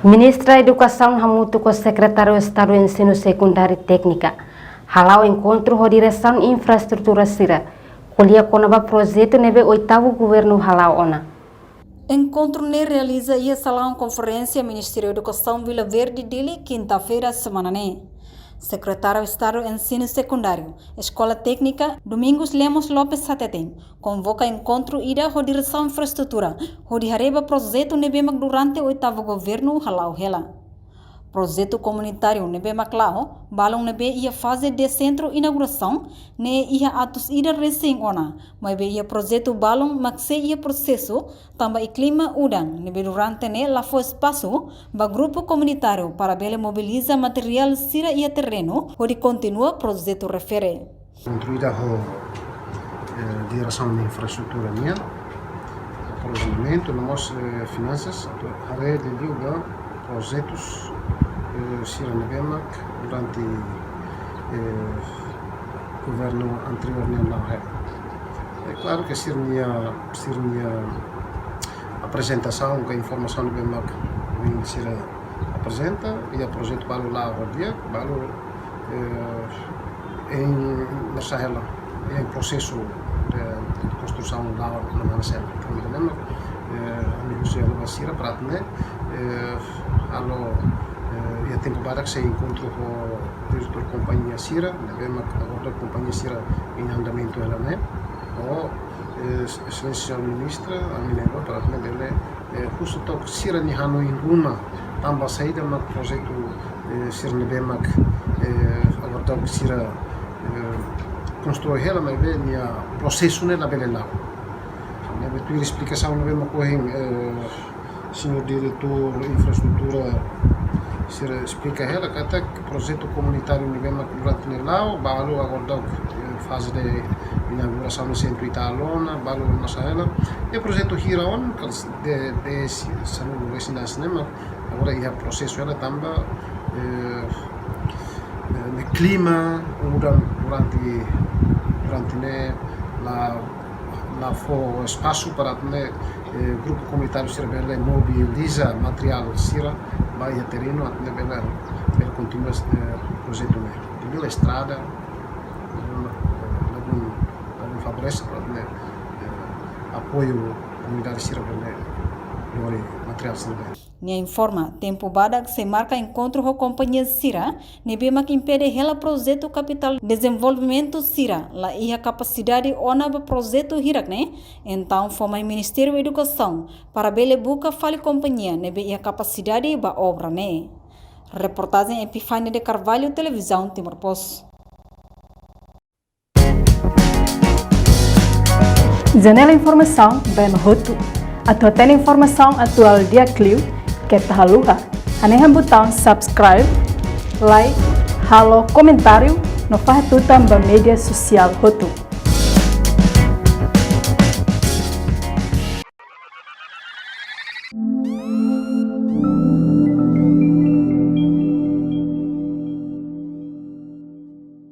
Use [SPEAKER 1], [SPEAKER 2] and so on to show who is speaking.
[SPEAKER 1] Ministra Educação Hamutu com o Secretário de Estado de Ensino Secundário e Técnica halau encontro de direção infraestrutura Sira colhia com o projeto neve oitavo governo halau ona.
[SPEAKER 2] Encontro ne realiza ia salão conferência Ministério da Educação Vila Verde dele quinta-feira semana ne. Secretário de Estado de Ensino Secundário, Escola Técnica, Domingos Lemos Lopes Sateten, convoca encontro ida a direção infraestrutura, onde hareba projeto nebemak durante o oitavo governo halau hela. Projeto comunitário nebemak lao, balong nebe ia fase de centro inauguração, ne ia atos ida recém ona, mas be ia projeto balong makse ia processo, também clima udang, nebe durante ne la foi espaço, ba grupo comunitário para bele mobiliza material sira ia terreno, onde continua projeto refere.
[SPEAKER 3] Construída a direção de infraestrutura minha, aproveitamento, nós finanças, a rede de projetos Sira Nebemak durante o governo anterior não é. É claro que Sira minha apresentação, que a informação de Nebemak vem Sira apresenta e o projeto balu lá ao dia, balu em Sahela, em processo de construção lá na Manacela, que me lembro, a negociar a Sira para atender, e a tempo para que se encontre com o diretor da companhia Sira, a companhia Sira em andamento ela né, ou excelência ministra a mineiro para atender justo toque Sira ni hano em Runa, também saída do projeto Sira Nebemak, agora toque Sira constrói ela, mas bem o processo nela bem lá. A tua explicação não vem com senhor diretor de infraestrutura Sira explica ela que até que projeto comunitário não vem durante lá, balu agora fase de inauguração no centro Italona, balu na Sahela, e o projeto Hiraon de saúde residência cinema, agora é o processo ela também de clima durante né lá foi espaço para o grupo comunitário Sira Bela mobiliza material Sira vai a terreno até Bela continua o projeto né tem a estrada algum favorece para apoio comunidade Sira Bela material Sira Bela.
[SPEAKER 2] Nia informa, tempo bada que se marca encontro com a companhia Sira, nebema que impede ela projeto capital desenvolvimento Sira, lá ia capacidade ona ba projeto hirak né? Então forma o Ministério da Educação para bele buca fale companhia nebe ia capacidade ba obra né? Reportagem Epifânia de Carvalho, Televisão Timor Post.
[SPEAKER 4] Janela Informação Ben Roto. Atau tem informação atual dia Clio que tá haluha. Aneha botão subscribe, like, halo comentário no faz tudo também mídia social Roto.